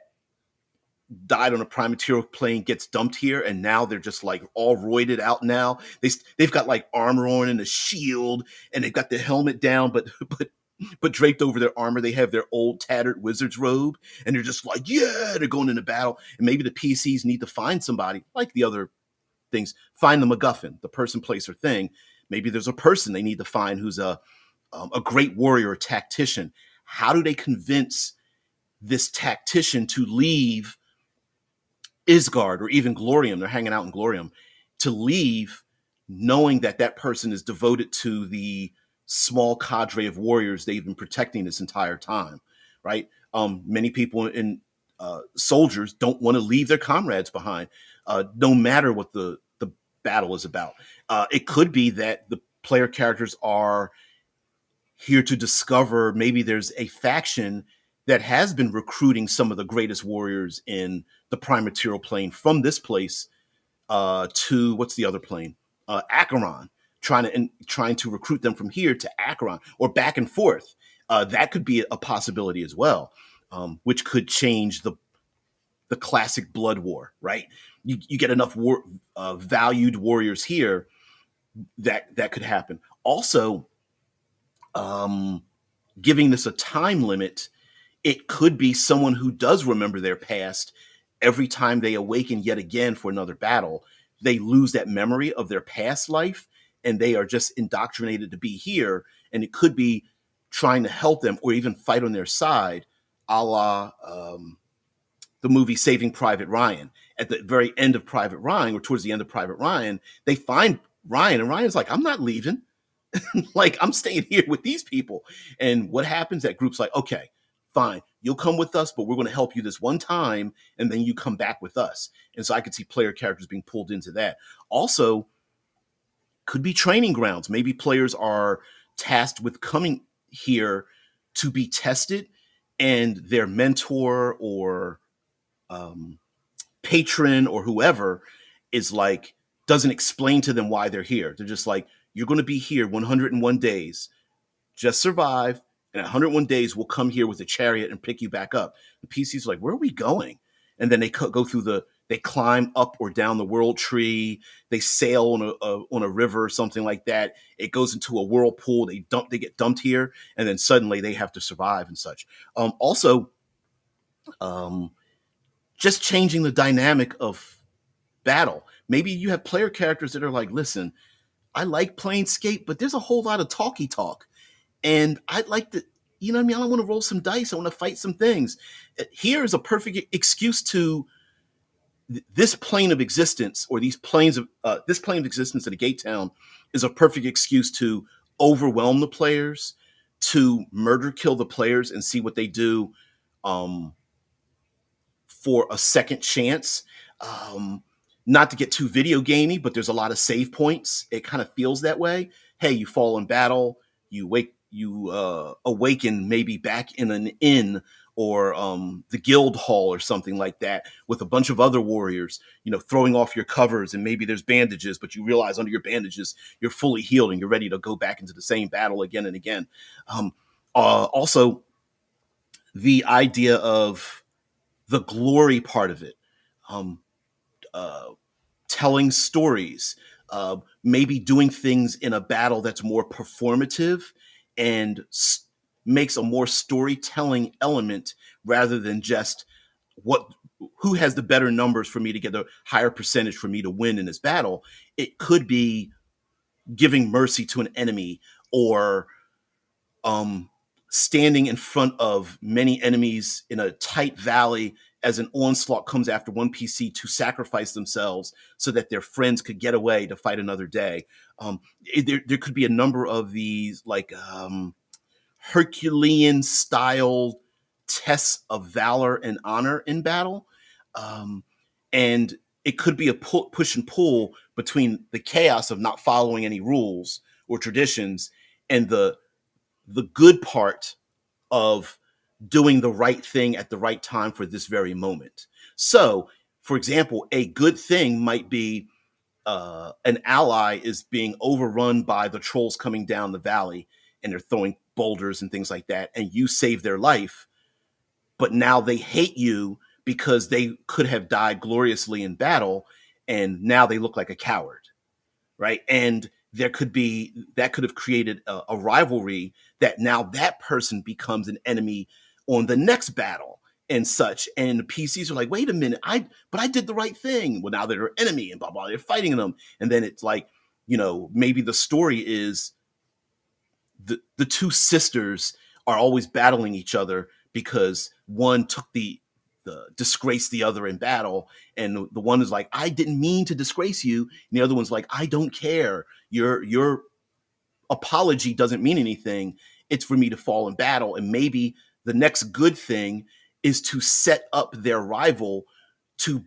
died on a prime material plane, gets dumped here, and now they're just like all roided out now. They've got like armor on and a shield, and they've got the helmet down, but draped over their armor, they have their old tattered wizard's robe, and they're just like, yeah, they're going into battle. And maybe the PCs need to find somebody like the other things, find the MacGuffin, the person, place, or thing. Maybe there's a person they need to find who's a great warrior or tactician. How do they convince this tactician to leave Ysgard or even GLORIUM? They're hanging out in GLORIUM, to leave, knowing that that person is devoted to the small cadre of warriors they've been protecting this entire time, right? Many people in soldiers don't want to leave their comrades behind, no matter what the battle is about. It could be that the player characters are here to discover maybe there's a faction that has been recruiting some of the greatest warriors in the prime material plane from this place to what's the other plane? Acheron, trying to recruit them from here to Acheron or back and forth. That could be a possibility as well, which could change the classic blood war, right? You get enough valued warriors here that could happen. Also, giving this a time limit, it could be someone who does remember their past. Every time they awaken yet again for another battle, they lose that memory of their past life, and they are just indoctrinated to be here. And it could be trying to help them or even fight on their side, a la the movie Saving Private Ryan. At the very end of Private Ryan, or towards the end of Private Ryan, they find Ryan, and Ryan's like, I'm not leaving. Like, I'm staying here with these people. And what happens? That group's like, okay, fine, you'll come with us, but we're going to help you this one time, and then you come back with us. And so I could see player characters being pulled into that. Also, could be training grounds. Maybe players are tasked with coming here to be tested, and their mentor or patron or whoever is like, doesn't explain to them why they're here. They're just like, you're going to be here 101 days. Just survive. And 101 days, we'll come here with a chariot and pick you back up. The PC's like, where are we going? And then they go through they climb up or down the world tree. They sail on a river or something like that. It goes into a whirlpool. They get dumped here, and then suddenly they have to survive and such. Also, just changing the dynamic of battle. Maybe you have player characters that are like, listen, I like Planescape, but there's a whole lot of talky talk. And I'd like to, you know what I mean? I want to roll some dice. I want to fight some things. Here is a perfect excuse to this plane of existence, or this plane of existence at a gate town is a perfect excuse to overwhelm the players, to murder kill the players and see what they do for a second chance. Not to get too video gamey, but there's a lot of save points. It kind of feels that way. Hey, you fall in battle, you awaken maybe back in an inn or the guild hall or something like that with a bunch of other warriors, throwing off your covers, and maybe there's bandages, but you realize under your bandages you're fully healed and you're ready to go back into the same battle again and again. Also, the idea of the glory part of it, um, uh, telling stories, maybe doing things in a battle that's more performative and makes a more storytelling element rather than just what who has the better numbers for me to get a higher percentage for me to win in this battle. It could be giving mercy to an enemy, or um, standing in front of many enemies in a tight valley as an onslaught comes after one PC to sacrifice themselves so that their friends could get away to fight another day. There could be a number of these, like, Herculean style tests of valor and honor in battle. Um, and it could be a push and pull between the chaos of not following any rules or traditions and the good part of doing the right thing at the right time for this very moment. So, for example, a good thing might be an ally is being overrun by the trolls coming down the valley, and they're throwing boulders and things like that, and you save their life, but now they hate you because they could have died gloriously in battle, and now they look like a coward, right? And there could be that could have created a rivalry that now that person becomes an enemy on the next battle and such. And the PCs are like, wait a minute, I did the right thing. Well, now they're an enemy and blah blah. They're fighting them, and then it's like, maybe the story is the two sisters are always battling each other because one took the disgrace the other in battle, and the one is like, I didn't mean to disgrace you, and the other one's like, I don't care, your apology doesn't mean anything, it's for me to fall in battle. And maybe the next good thing is to set up their rival to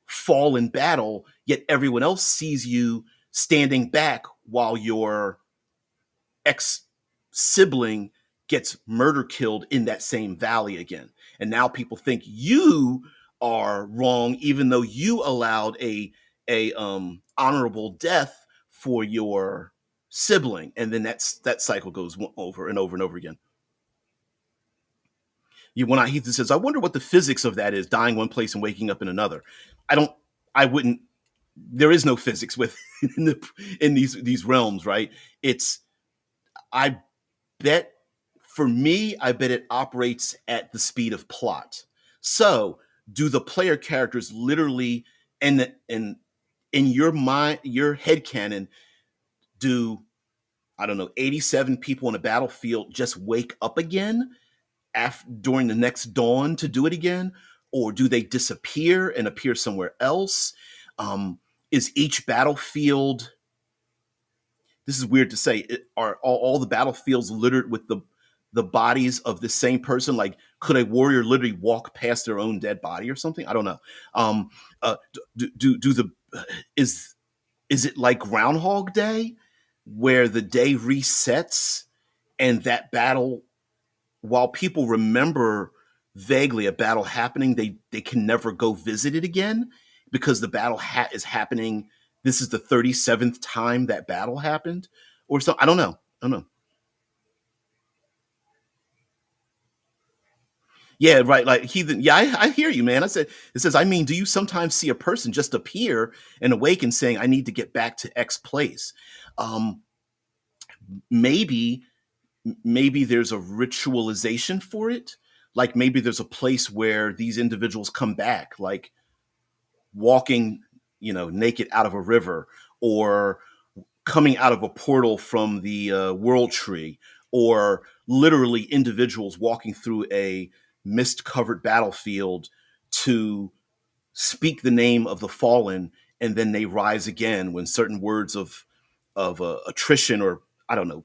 fall in battle, yet everyone else sees you standing back while your ex sibling gets murder killed in that same valley again. And now people think you are wrong, even though you allowed a honorable death for your sibling. And then that cycle goes over and over and over again. He says, I wonder what the physics of that is, dying one place and waking up in another. I don't, I wouldn't, there is no physics with in these realms, right? It's, I bet for me, I bet it operates at the speed of plot. So, do the player characters literally, and in your mind, your head canon, do, I don't know, 87 people on a battlefield just wake up again during the next dawn to do it again, or do they disappear and appear somewhere else? Is each battlefield, this is weird to say, are all the battlefields littered with the bodies of the same person? Like, could a warrior literally walk past their own dead body or something? I don't know. Do the is it like Groundhog Day, where the day resets and that battle, while people remember vaguely a battle happening, they can never go visit it again because the battle is happening. This is the 37th time that battle happened, or so. I don't know. I don't know. Yeah, right. Like heathen. Yeah, I hear you, man. I said, it says, I mean, do you sometimes see a person just appear and awaken saying, I need to get back to X place? Um, maybe, maybe there's a ritualization for it. Like maybe there's a place where these individuals come back, like walking, naked out of a river, or coming out of a portal from the world tree, or literally individuals walking through a mist covered battlefield to speak the name of the fallen, and then they rise again when certain words of attrition, or I don't know,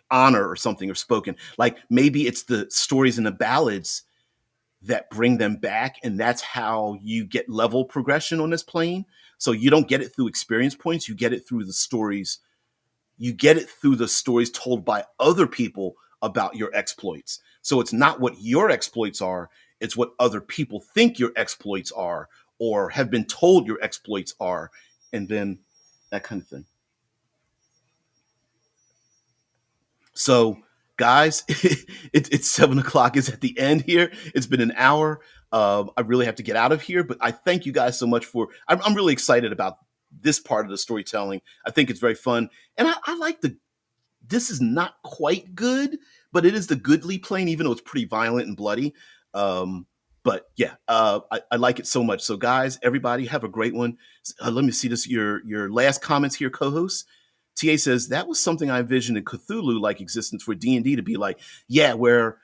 honor or something are spoken. Like maybe it's the stories and the ballads that bring them back, and that's how you get level progression on this plane. So you don't get it through experience points, you get it through the stories. You get it through the stories told by other people about your exploits. So it's not what your exploits are, it's what other people think your exploits are or have been told your exploits are, and then that kind of thing. So guys, it's 7 o'clock. It's at the end here. It's been an hour. I really have to get out of here, but I thank you guys so much for. I'm really excited about this part of the storytelling. I think it's very fun, and I like the. This is not quite good, but it is the goodly plane, even though it's pretty violent and bloody. But yeah, I like it so much. So guys, everybody have a great one. Let me see this. Your last comments here, co-host. TA says that was something I envisioned in Cthulhu-like existence for D&D to be like, yeah, where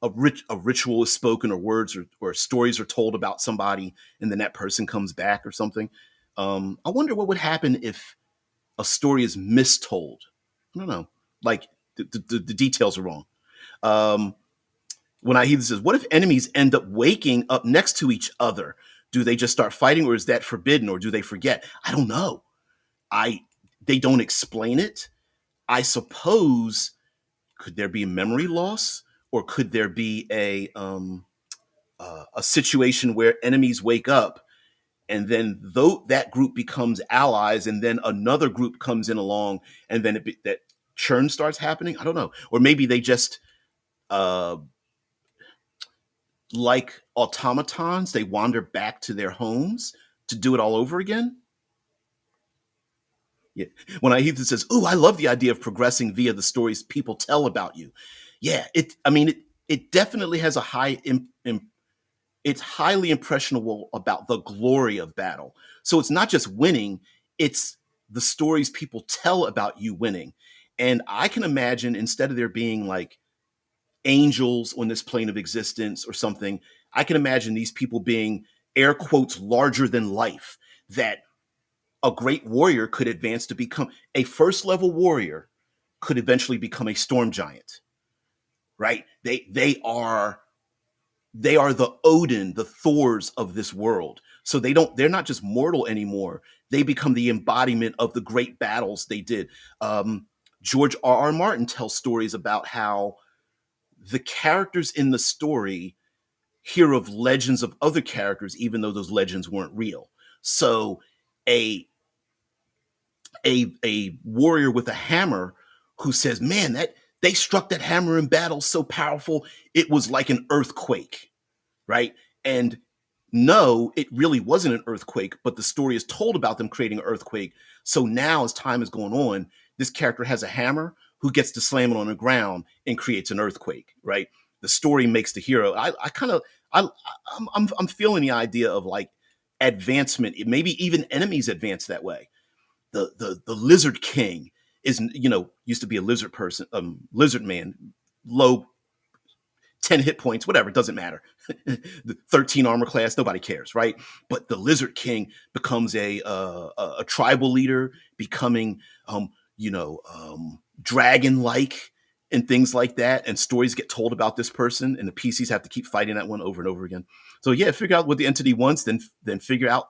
a ritual is spoken or words or stories are told about somebody and then that person comes back or something. I wonder what would happen if a story is mistold. I don't know. Like the details are wrong. When I hear this, says, what if enemies end up waking up next to each other? Do they just start fighting, or is that forbidden, or do they forget? I don't know. They don't explain it. I suppose, could there be memory loss, or could there be a situation where enemies wake up and then though that group becomes allies, and then another group comes in along, and then that churn starts happening? I don't know. Or maybe they just uh, like automatons, they wander back to their homes to do it all over again. Yeah. When I hear this says, "Oh, I love the idea of progressing via the stories people tell about you." Yeah, it definitely has a it's highly impressionable about the glory of battle. So it's not just winning, it's the stories people tell about you winning. And I can imagine, instead of there being like angels on this plane of existence or something, I can imagine these people being air quotes larger than life, that a great warrior could advance to become a first level warrior, could eventually become a storm giant, right? They are the Odin, the Thors of this world. So they're not just mortal anymore. They become the embodiment of the great battles they did. George R. Martin tells stories about how the characters in the story hear of legends of other characters, even though those legends weren't real. So a a warrior with a hammer who says, "Man, that they struck that hammer in battle so powerful, it was like an earthquake," right? And no, it really wasn't an earthquake, but the story is told about them creating an earthquake. So now, as time is going on, this character has a hammer who gets to slam it on the ground and creates an earthquake, right? The story makes the hero. I kind of, I'm feeling the idea of like advancement. Maybe even enemies advance that way. The Lizard King is, used to be a lizard person, lizard man, low 10 hit points, whatever, it doesn't matter. The 13 armor class, nobody cares, right? But the Lizard King becomes a tribal leader, becoming dragon like and things like that. And stories get told about this person, and the PCs have to keep fighting that one over and over again. So yeah, figure out what the entity wants, then figure out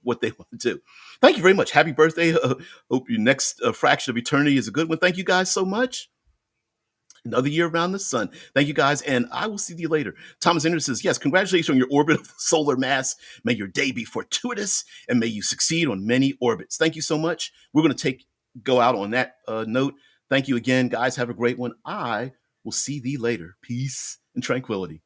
what they want to do. Thank you very much. Happy birthday. Hope your next fraction of eternity is a good one. Thank you guys so much. Another year around the sun. Thank you guys, and I will see you later. Thomas Anderson says, yes, congratulations on your orbit of the solar mass. May your day be fortuitous, and may you succeed on many orbits. Thank you so much. We're going to go out on that note. Thank you again, guys. Have a great one. I will see thee later. Peace and tranquility.